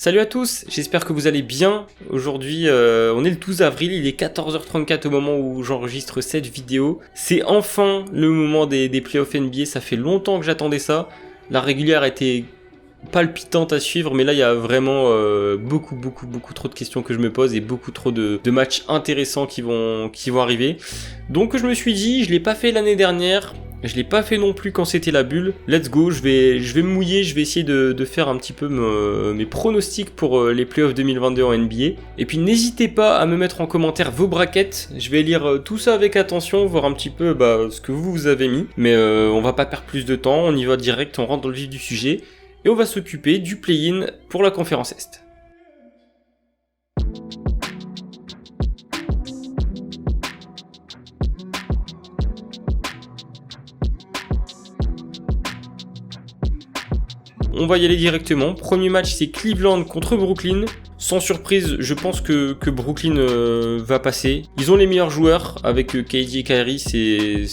Salut à tous, j'espère que vous allez bien. Aujourd'hui, on est le 12 avril, il est 14h34 au moment où j'enregistre cette vidéo. C'est enfin le moment des playoffs NBA, ça fait longtemps que j'attendais ça. La régulière était palpitante à suivre, mais là il y a vraiment beaucoup trop de questions que je me pose et beaucoup trop de matchs intéressants qui vont arriver. Donc je me suis dit, je l'ai pas fait l'année dernière. Je l'ai pas fait non plus quand c'était la bulle. Let's go, je vais me mouiller, je vais essayer de faire un petit peu mes pronostics pour les playoffs 2022 en NBA. Et puis n'hésitez pas à me mettre en commentaire vos brackets. Je vais lire tout ça avec attention, voir un petit peu ce que vous avez mis. Mais on va pas perdre plus de temps, on y va direct, on rentre dans le vif du sujet. Et on va s'occuper du play-in pour la conférence Est. On va y aller directement. Premier match, c'est Cleveland contre Brooklyn. Sans surprise, je pense que Brooklyn va passer. Ils ont les meilleurs joueurs avec KD et Kyrie, c'est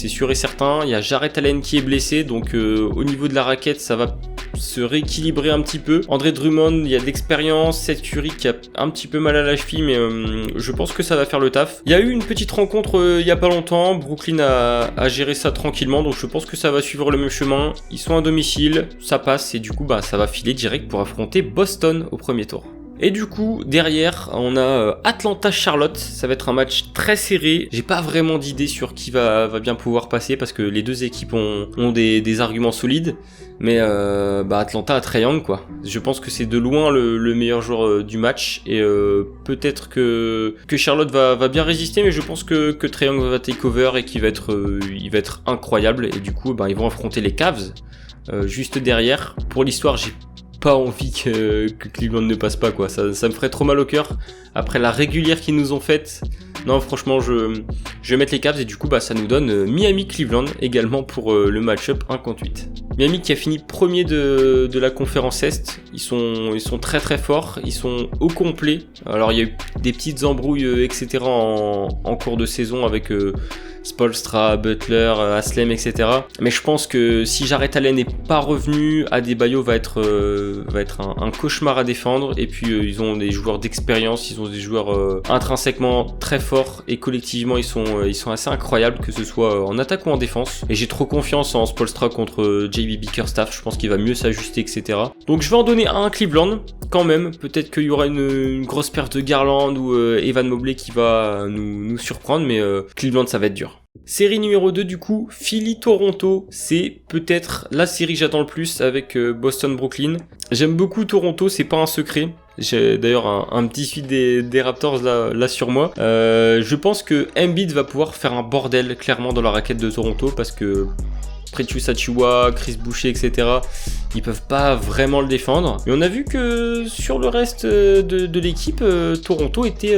sûr et certain. Il y a Jarrett Allen qui est blessé, donc au niveau de la raquette, ça va se rééquilibrer un petit peu. André Drummond, il y a de l'expérience. Seth Curry qui a un petit peu mal à la cheville, mais je pense que ça va faire le taf. Il y a eu une petite rencontre il y a pas longtemps. Brooklyn a géré ça tranquillement, donc je pense que ça va suivre le même chemin. Ils sont à domicile, ça passe et du coup ça va filer direct pour affronter Boston au premier tour. Et du coup, derrière, on a Atlanta-Charlotte. Ça va être un match très serré. J'ai pas vraiment d'idée sur qui va bien pouvoir passer parce que les deux équipes ont des arguments solides. Mais Atlanta a Trae Young, quoi. Je pense que c'est de loin le meilleur joueur du match. Et peut-être que Charlotte va bien résister, mais je pense que Trae Young va take over et qu'il va être incroyable. Et du coup, ils vont affronter les Cavs juste derrière. Pour l'histoire, j'ai pas envie que Cleveland ne passe pas, quoi. Ça me ferait trop mal au cœur après la régulière qu'ils nous ont faite. Non, franchement, je vais mettre les Cavs et du coup ça nous donne Miami-Cleveland également pour le match-up 1 contre 8. Miami qui a fini premier de la conférence Est. Ils sont très très forts, ils sont au complet. Alors il y a eu des petites embrouilles etc en cours de saison avec Spoelstra, Butler, Haslem, etc. Mais je pense que si Jarrett Allen n'est pas revenu, Adebayo va être un cauchemar à défendre. Et puis ils ont des joueurs d'expérience, ils ont des joueurs intrinsèquement très forts et collectivement ils sont assez incroyables, que ce soit en attaque ou en défense. Et j'ai trop confiance en Spoelstra contre JB Bickerstaff. Je pense qu'il va mieux s'ajuster, etc. Donc je vais en donner un à Cleveland quand même. Peut-être qu'il y aura une grosse perte de Garland ou Evan Mobley qui va nous surprendre, mais Cleveland ça va être dur. Série numéro 2 du coup, Philly-Toronto, c'est peut-être la série que j'attends le plus avec Boston-Brooklyn. J'aime beaucoup Toronto, c'est pas un secret. J'ai d'ailleurs un petit feed des Raptors là sur moi. Je pense que Embiid va pouvoir faire un bordel clairement dans la raquette de Toronto parce que Precious Achiuwa, Chris Boucher, etc. Ils peuvent pas vraiment le défendre. Mais on a vu que sur le reste de l'équipe, Toronto était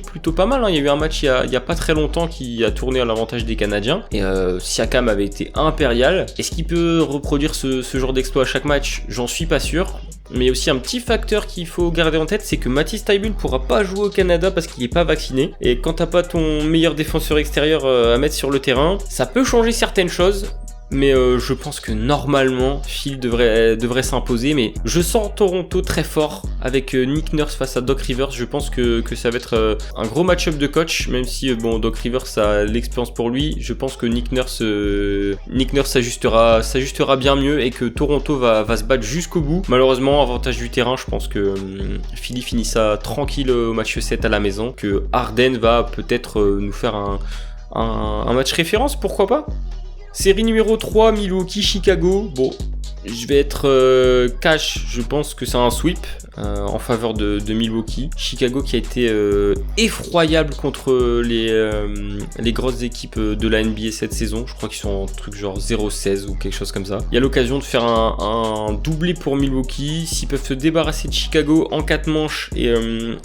plutôt pas mal. Il y a eu un match il y a pas très longtemps qui a tourné à l'avantage des Canadiens. Et Siakam avait été impérial. Est-ce qu'il peut reproduire ce genre d'exploit à chaque match ? J'en suis pas sûr. Mais il y a aussi un petit facteur qu'il faut garder en tête, c'est que Matisse Thybulle pourra pas jouer au Canada parce qu'il est pas vacciné. Et quand t'as pas ton meilleur défenseur extérieur à mettre sur le terrain, ça peut changer certaines choses. Mais je pense que normalement Phil devrait s'imposer, mais je sens Toronto très fort avec Nick Nurse face à Doc Rivers. Je pense que ça va être un gros match-up de coach, même si Doc Rivers a l'expérience pour lui. Je pense que Nick Nurse s'ajustera bien mieux et que Toronto va se battre jusqu'au bout. Malheureusement, avantage du terrain, je pense que Philly finit ça tranquille au match 7 à la maison, que Harden va peut-être nous faire un match référence, pourquoi pas. Série numéro 3, Milwaukee-Chicago. Bon, je vais être cash, je pense que c'est un sweep en faveur de Milwaukee. Chicago qui a été effroyable contre les grosses équipes de la NBA cette saison. Je crois qu'ils sont en truc genre 0-16 ou quelque chose comme ça. Il y a l'occasion de faire un doublé pour Milwaukee. S'ils peuvent se débarrasser de Chicago en 4 manches et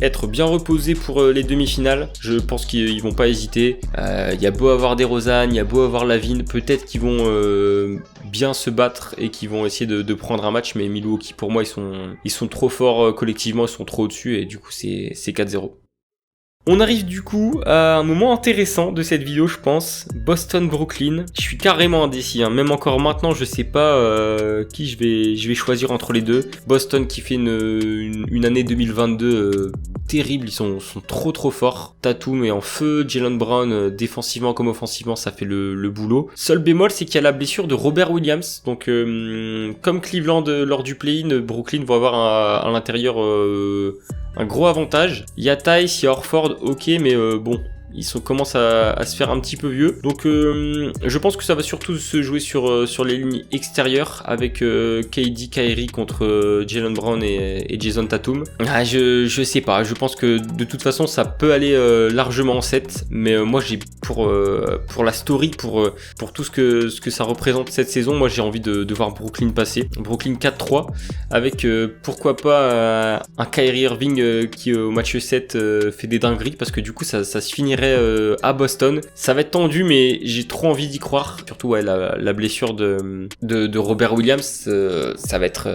être bien reposés pour les demi-finales, je pense qu'ils vont pas hésiter. Il y a beau avoir DeRozan, il y a beau avoir Lavine, peut-être qu'ils vont bien se battre et qu'ils vont essayer de prendre un match, mais Milwaukee pour moi ils sont trop forts collectivement, ils sont trop au-dessus et du coup c'est 4-0. On arrive du coup à un moment intéressant de cette vidéo, je pense. Boston-Brooklyn. Je suis carrément indécis, hein. Même encore maintenant, je sais pas qui je vais choisir entre les deux. Boston qui fait une année 2022 terrible, ils sont trop forts. Tatum est en feu, Jaylen Brown défensivement comme offensivement, ça fait le boulot. Seul bémol, c'est qu'il y a la blessure de Robert Williams. Donc comme Cleveland lors du play-in, Brooklyn va avoir à l'intérieur un gros avantage. Il y a Tice, il y a Horford, ok, mais bon, ils commencent à se faire un petit peu vieux. Donc je pense que ça va surtout se jouer sur les lignes extérieures avec KD, Kyrie contre Jaylen Brown et Jason Tatum. Ah, je sais pas, je pense que de toute façon ça peut aller largement en 7, mais moi j'ai pour la story, pour tout ce que ça représente cette saison, moi j'ai envie de voir Brooklyn passer. Brooklyn 4-3 avec pourquoi pas un Kyrie Irving qui au match 7 fait des dingueries, parce que du coup ça se finirait à Boston. Ça va être tendu, mais j'ai trop envie d'y croire. Surtout ouais, la blessure de Robert Williams, ça va être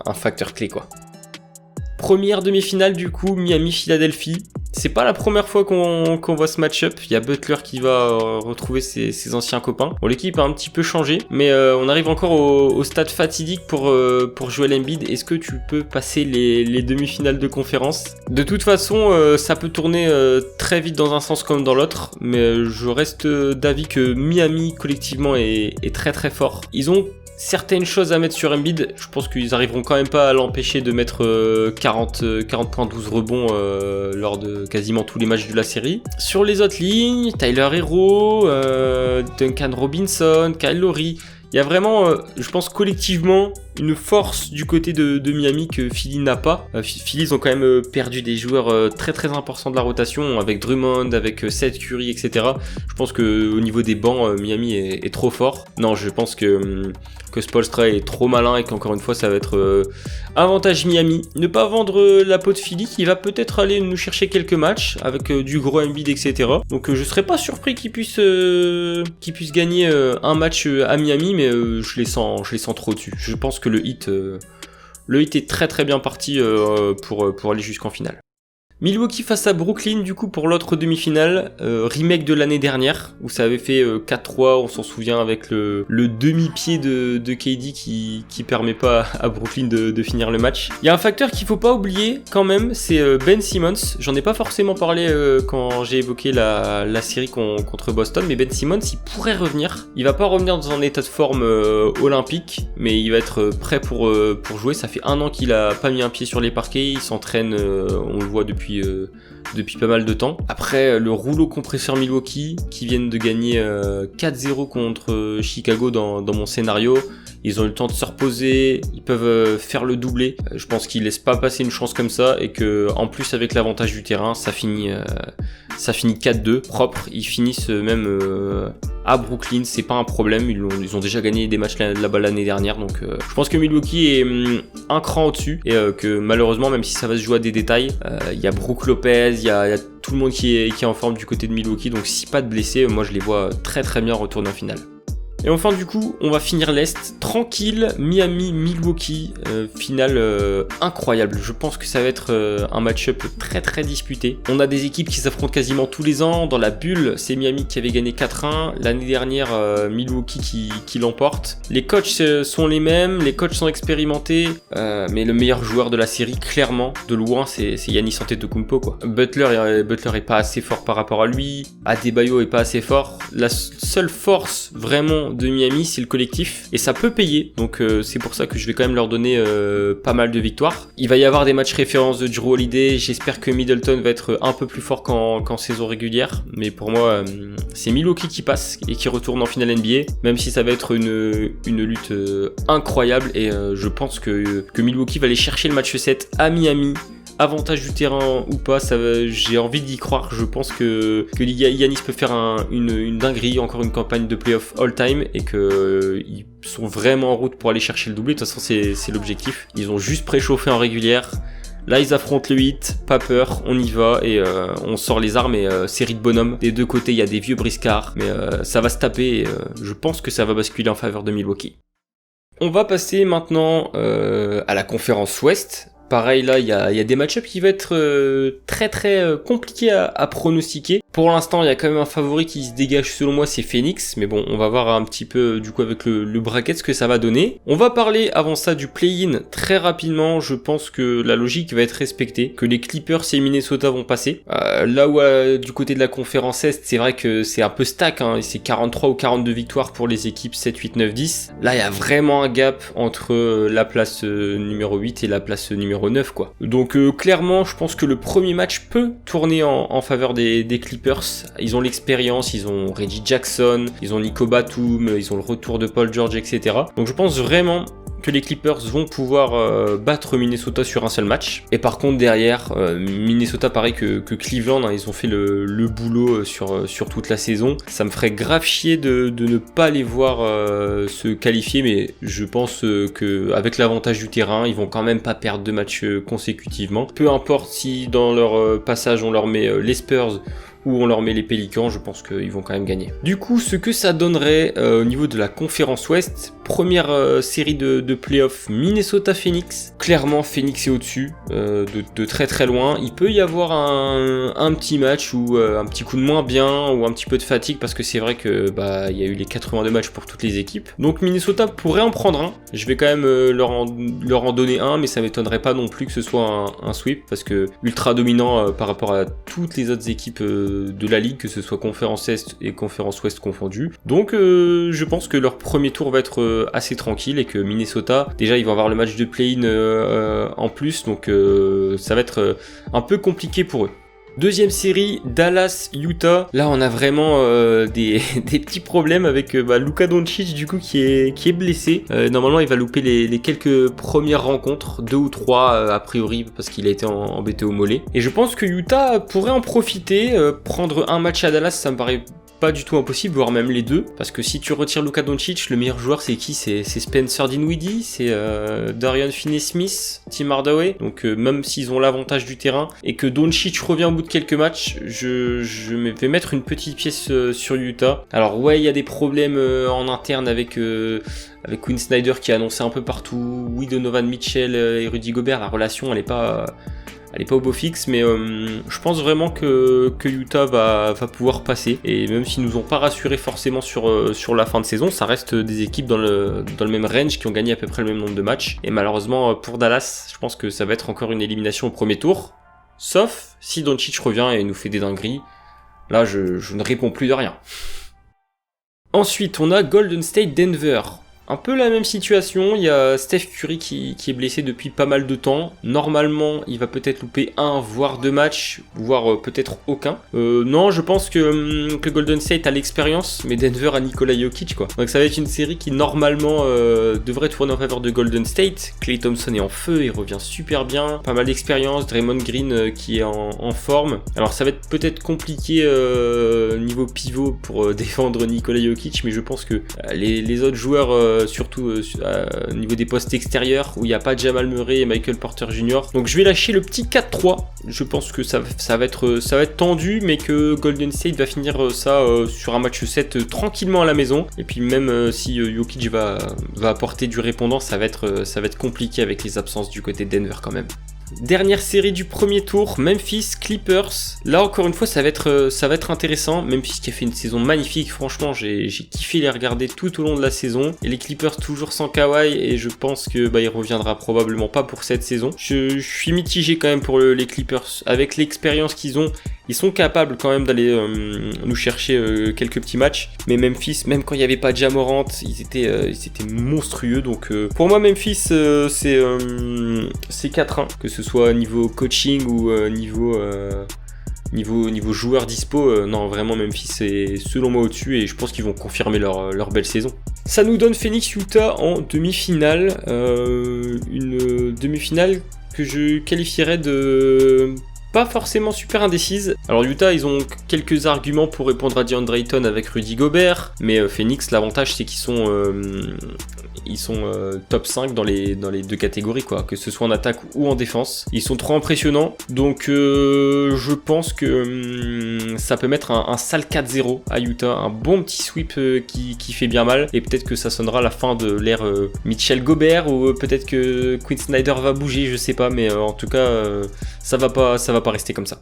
un facteur clé quoi. Première demi-finale du coup, Miami-Philadelphie. C'est pas la première fois qu'on voit ce match-up. Il y a Butler qui va retrouver ses anciens copains. Bon, l'équipe a un petit peu changé, mais on arrive encore au stade fatidique pour Joel Embiid. Est-ce que tu peux passer les demi-finales de conférence? De toute façon, ça peut tourner très vite dans un sens comme dans l'autre, mais je reste d'avis que Miami collectivement est très fort. Ils ont certaines choses à mettre sur Embiid, je pense qu'ils arriveront quand même pas à l'empêcher de mettre 40 points, 12 rebonds lors de quasiment tous les matchs de la série. Sur les autres lignes, Tyler Herro, Duncan Robinson, Kyle Lowry, il y a vraiment, je pense collectivement, une force du côté de Miami que Philly n'a pas. Philly, ils ont quand même perdu des joueurs très importants de la rotation, avec Drummond, avec Seth Curry, etc. Je pense que au niveau des bancs, Miami est trop fort. Non, je pense que Spoelstra est trop malin et qu'encore une fois, ça va être avantage Miami. Ne pas vendre la peau de Philly, qui va peut-être aller nous chercher quelques matchs avec du gros Embiid, etc. Donc je serais pas surpris qu'ils puissent gagner un match à Miami, mais je les sens trop dessus. Je pense que le hit est très bien parti pour aller jusqu'en finale. Milwaukee face à Brooklyn du coup pour l'autre demi-finale, remake de l'année dernière où ça avait fait 4-3, on s'en souvient, avec le demi-pied de KD qui permet pas à Brooklyn de finir le match. Il y a un facteur qu'il faut pas oublier quand même, c'est Ben Simmons. J'en ai pas forcément parlé quand j'ai évoqué la série contre Boston, mais Ben Simmons il pourrait revenir. Il va pas revenir dans un état de forme olympique, mais il va être prêt pour jouer. Ça fait 1 an qu'il a pas mis un pied sur les parquets, il s'entraîne, on le voit depuis pas mal de temps. Après, le rouleau compresseur Milwaukee qui viennent de gagner 4-0 contre Chicago dans mon scénario. Ils ont eu le temps de se reposer, ils peuvent faire le doublé. Je pense qu'ils laissent pas passer une chance comme ça et que en plus avec l'avantage du terrain, ça finit 4-2 propre. Ils finissent même à Brooklyn, c'est pas un problème. Ils ont déjà gagné des matchs là-bas l'année dernière, donc je pense que Milwaukee est un cran au-dessus et que malheureusement, même si ça va se jouer à des détails, il y a Brook Lopez, il y a tout le monde qui est en forme du côté de Milwaukee, donc si pas de blessés, moi je les vois très bien retourner en finale. Et enfin du coup, on va finir l'Est tranquille, Miami-Milwaukee, finale incroyable. Je pense que ça va être un match-up très disputé. On a des équipes qui s'affrontent quasiment tous les ans. Dans la bulle, c'est Miami qui avait gagné 4-1. L'année dernière, Milwaukee qui l'emporte. Les coachs sont les mêmes, les coachs sont expérimentés, mais le meilleur joueur de la série, clairement, de loin, c'est Giannis Antetokounmpo, quoi. Butler est pas assez fort par rapport à lui. Adebayo est pas assez fort. La seule force vraiment de Miami, c'est le collectif et ça peut payer, donc c'est pour ça que je vais quand même leur donner pas mal de victoires. Il va y avoir des matchs références de Jrue Holiday, j'espère que Middleton va être un peu plus fort qu'en saison régulière, mais pour moi c'est Milwaukee qui passe et qui retourne en finale NBA, même si ça va être une lutte incroyable et je pense que Milwaukee va aller chercher le match 7 à Miami. Avantage du terrain ou pas, j'ai envie d'y croire. Je pense que Giannis peut faire une dinguerie, encore une campagne de playoff all-time et qu'ils sont vraiment en route pour aller chercher le doublé. De toute façon, c'est l'objectif. Ils ont juste préchauffé en régulière. Là, ils affrontent le 8, pas peur, on y va et on sort les armes et série de bonhommes. Des deux côtés, il y a des vieux briscards, mais ça va se taper et je pense que ça va basculer en faveur de Milwaukee. On va passer maintenant à la conférence Ouest. Pareil là, il y a des match-ups qui vont être très compliqués à pronostiquer. Pour l'instant, il y a quand même un favori qui se dégage selon moi, c'est Phoenix. Mais bon, on va voir un petit peu du coup avec le bracket ce que ça va donner. On va parler avant ça du play-in très rapidement. Je pense que la logique va être respectée, que les Clippers et Minnesota vont passer. Là où du côté de la conférence Est, c'est vrai que c'est un peu stack, hein, c'est 43 ou 42 victoires pour les équipes 7, 8, 9, 10. Là, il y a vraiment un gap entre la place numéro 8 et la place numéro 9 quoi. Donc clairement, je pense que le premier match peut tourner en faveur des Clippers. Ils ont l'expérience, ils ont Reggie Jackson, ils ont Nico Batum, ils ont le retour de Paul George, etc. Donc je pense vraiment que les Clippers vont pouvoir battre Minnesota sur un seul match. Et par contre derrière, Minnesota pareil que Cleveland, hein, ils ont fait le boulot sur toute la saison. Ça me ferait grave chier de ne pas les voir se qualifier, mais je pense que avec l'avantage du terrain, ils vont quand même pas perdre 2 matchs consécutivement. Peu importe si dans leur passage on leur met les Spurs où on leur met les Pélicans, je pense qu'ils vont quand même gagner. Du coup, ce que ça donnerait au niveau de la conférence Ouest, première série de playoffs Minnesota-Phoenix. Clairement, Phoenix est au-dessus, de très loin. Il peut y avoir un petit match ou un petit coup de moins bien ou un petit peu de fatigue parce que c'est vrai que il y a eu les 82 matchs pour toutes les équipes. Donc Minnesota pourrait en prendre un. Je vais quand même leur en donner un, mais ça m'étonnerait pas non plus que ce soit un sweep parce que ultra dominant par rapport à toutes les autres équipes de la ligue, que ce soit conférence Est et conférence Ouest confondues. Donc je pense que leur premier tour va être assez tranquille et que Minnesota, déjà ils vont avoir le match de play-in en plus, donc ça va être un peu compliqué pour eux. Deuxième série, Dallas-Utah. Là, on a vraiment des petits problèmes avec Luka Doncic du coup qui est blessé. Normalement, il va louper les quelques premières rencontres, 2 ou 3 a priori parce qu'il a été embêté au mollet. Et je pense que Utah pourrait en profiter, prendre un match à Dallas, ça me paraît pas du tout impossible, voire même les deux, parce que si tu retires Luka Doncic, le meilleur joueur c'est qui? C'est Spencer Dinwiddie, c'est Dorian Finney-Smith, Tim Hardaway, donc même s'ils ont l'avantage du terrain et que Doncic revient au bout de quelques matchs, je vais mettre une petite pièce sur Utah. Alors ouais, il y a des problèmes en interne avec Quinn Snyder qui a annoncé un peu partout, oui, Donovan Mitchell et Rudy Gobert, la relation elle est pas au beau fixe, mais je pense vraiment que Utah va pouvoir passer. Et même s'ils nous ont pas rassuré forcément sur la fin de saison, ça reste des équipes dans le même range qui ont gagné à peu près le même nombre de matchs. Et malheureusement pour Dallas, je pense que ça va être encore une élimination au premier tour. Sauf si Doncic revient et nous fait des dingueries. Là, je ne réponds plus de rien. Ensuite, on a Golden State Denver. Un peu la même situation, il y a Steph Curry qui est blessé depuis pas mal de temps. Normalement, il va peut-être louper 1 voire 2 matchs, voire peut-être aucun. Non, je pense que Golden State a l'expérience, mais Denver a Nikola Jokic quoi. Donc ça va être une série qui normalement devrait tourner en faveur de Golden State. Klay Thompson est en feu, il revient super bien, pas mal d'expérience. Draymond Green qui est en forme. Alors ça va être peut-être compliqué niveau pivot pour défendre Nikola Jokic, mais je pense que les autres joueurs surtout au niveau des postes extérieurs où il n'y a pas Jamal Murray et Michael Porter Jr. Donc je vais lâcher le petit 4-3. Je pense que ça va être tendu, mais que Golden State va finir ça sur un match 7 tranquillement à la maison. Et puis même si Jokic va apporter du répondant, ça va être compliqué avec les absences du côté de Denver quand même. Dernière série du premier tour, Memphis Clippers. Là encore une fois ça va être intéressant. Memphis qui a fait une saison magnifique, franchement j'ai kiffé les regarder tout au long de la saison. Et les Clippers toujours sans Kawhi et je pense que il reviendra probablement pas pour cette saison. Je suis mitigé quand même pour les Clippers. Avec l'expérience qu'ils ont, ils sont capables quand même d'aller nous chercher quelques petits matchs. Mais Memphis, même quand il n'y avait pas Ja Morant, ils étaient monstrueux. Donc pour moi Memphis c'est 4-1, que ce soit niveau coaching ou niveau joueur dispo. Non vraiment Memphis c'est selon moi au-dessus et je pense qu'ils vont confirmer leur belle saison. Ça nous donne Phoenix-Utah en demi-finale. Une demi-finale que je qualifierais de pas forcément super indécise. Alors Utah, ils ont quelques arguments pour répondre à DeAndre Ayton avec Rudy Gobert, mais Phoenix, l'avantage c'est qu'ils sont top 5 dans les deux catégories, quoi, que ce soit en attaque ou en défense. Ils sont trop impressionnants, donc je pense que ça peut mettre un sale 4-0 à Utah, un bon petit sweep qui fait bien mal, et peut-être que ça sonnera la fin de l'ère Mitchell Gobert, ou peut-être que Quinn Snyder va bouger, je sais pas, mais en tout cas ça va pas rester comme ça.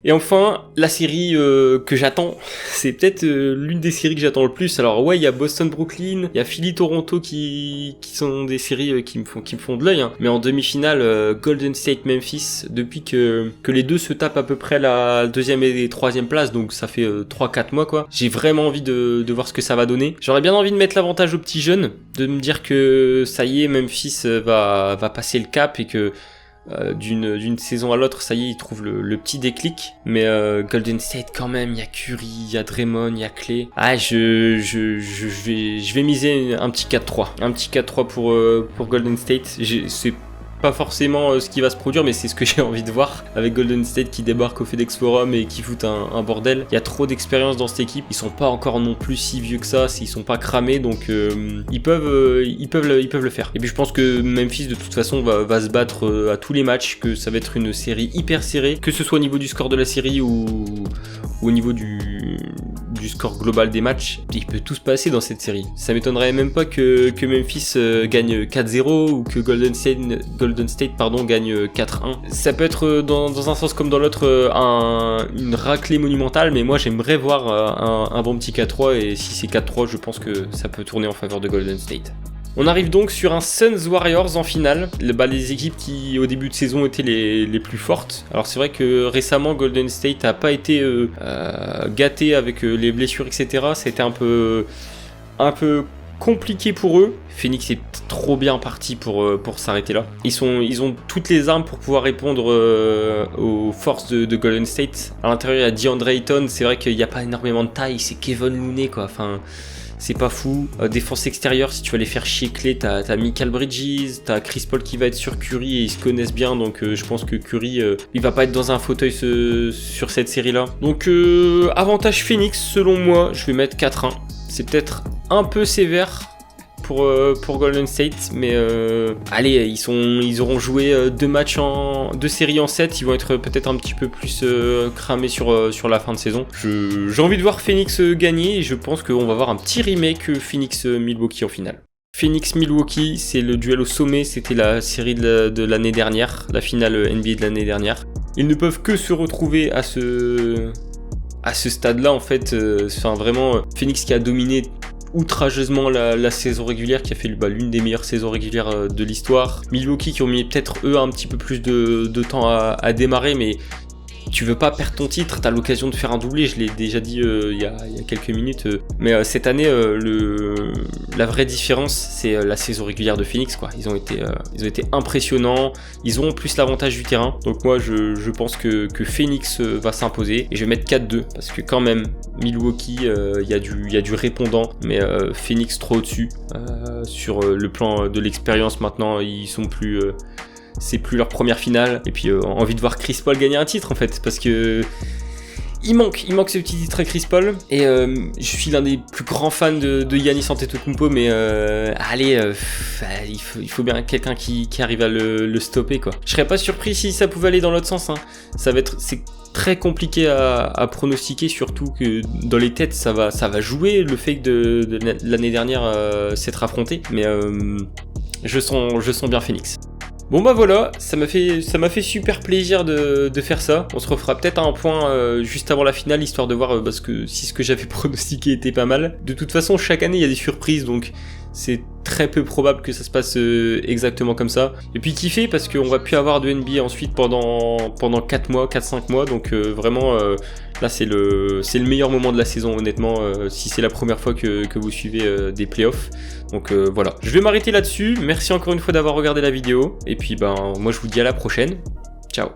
Et enfin, la série que j'attends, c'est peut-être l'une des séries que j'attends le plus. Alors ouais, il y a Boston-Brooklyn, il y a Philly-Toronto qui sont des séries qui me font de l'œil, hein. Mais en demi-finale, Golden State-Memphis, depuis que les deux se tapent à peu près la deuxième et troisième place, donc ça fait 3-4 mois, quoi. J'ai vraiment envie de voir ce que ça va donner. J'aurais bien envie de mettre l'avantage aux petits jeunes, de me dire que ça y est, Memphis va passer le cap et que d'une saison à l'autre, ça y est, ils trouvent le petit déclic. Mais Golden State quand même, il y a Curry, il y a Draymond, il y a Clay. Ah, je vais miser un petit 4-3. Un petit 4-3 pour Golden State. C'est pas forcément ce qui va se produire, mais c'est ce que j'ai envie de voir, avec Golden State qui débarque au FedEx Forum et qui fout un bordel. Il y a trop d'expérience dans cette équipe, ils sont pas encore non plus si vieux que ça, ils sont pas cramés, donc ils peuvent le faire. Et puis je pense que Memphis de toute façon va se battre à tous les matchs, que ça va être une série hyper serrée, que ce soit au niveau du score de la série ou au niveau du score global des matchs. Il peut tout se passer dans cette série. Ça m'étonnerait même pas que Memphis gagne 4-0 ou que Golden State gagne 4-1. Ça peut être dans un sens comme dans l'autre une raclée monumentale, mais moi j'aimerais voir un bon petit 4-3, et si c'est 4-3, je pense que ça peut tourner en faveur de Golden State. On arrive donc sur un Suns Warriors en finale, les équipes qui au début de saison étaient les plus fortes. Alors c'est vrai que récemment Golden State n'a pas été gâté avec les blessures, etc. C'était un peu compliqué pour eux. Phoenix est trop bien parti pour s'arrêter là. Ils ont toutes les armes pour pouvoir répondre aux forces de Golden State. À l'intérieur, il y a DeAndre Ayton. C'est vrai qu'il n'y a pas énormément de taille. C'est Kevin Looney, quoi. Enfin, c'est pas fou. Défense extérieure, si tu vas les faire chier Clay, t'as Mikal Bridges, t'as Chris Paul qui va être sur Curry, et ils se connaissent bien, donc je pense que Curry, il va pas être dans un fauteuil sur cette série-là. Donc avantage Phoenix, selon moi, je vais mettre 4-1. C'est peut-être un peu sévère pour Golden State, mais allez, ils auront joué deux séries en 7, ils vont être peut-être un petit peu plus cramés sur la fin de saison. J'ai envie de voir Phoenix gagner, et je pense qu'on va voir un petit remake Phoenix-Milwaukee en finale. Phoenix-Milwaukee, c'est le duel au sommet, c'était la série de l'année dernière, la finale NBA de l'année dernière. Ils ne peuvent que se retrouver à ce stade-là, en fait. Vraiment, Phoenix qui a dominé outrageusement la saison régulière, qui a fait l'une des meilleures saisons régulières de l'histoire. Milwaukee qui ont mis peut-être eux un petit peu plus de temps à démarrer, mais tu veux pas perdre ton titre, t'as l'occasion de faire un doublé, je l'ai déjà dit il y a quelques minutes, mais cette année la vraie différence c'est la saison régulière de Phoenix, quoi. Ils ont été impressionnants, ils ont plus l'avantage du terrain, donc moi je pense que Phoenix va s'imposer, et je vais mettre 4-2, parce que quand même Milwaukee il y a du répondant, mais Phoenix trop au-dessus, sur le plan de l'expérience. Maintenant ils sont plus c'est plus leur première finale, et puis envie de voir Chris Paul gagner un titre, en fait, parce que il manque ce petit titre à Chris Paul, et je suis l'un des plus grands fans de Giannis Antetokounmpo, mais il faut bien quelqu'un qui arrive à le stopper, quoi. Je serais pas surpris si ça pouvait aller dans l'autre sens, hein. C'est très compliqué à pronostiquer, surtout que dans les têtes ça va jouer le fait de l'année dernière s'être affronté, mais je sens bien Phoenix. Bon bah voilà, ça m'a fait super plaisir de faire ça. On se refera peut-être un point juste avant la finale, histoire de voir parce que si ce que j'avais pronostiqué était pas mal. De toute façon, chaque année il y a des surprises, donc c'est très peu probable que ça se passe exactement comme ça. Et puis kiffer, parce qu'on va plus avoir de NBA ensuite pendant 4-5 mois, donc vraiment là c'est le meilleur moment de la saison, honnêtement, si c'est la première fois que vous suivez des playoffs. Donc voilà, je vais m'arrêter là-dessus. Merci encore une fois d'avoir regardé la vidéo, et puis moi je vous dis à la prochaine. Ciao.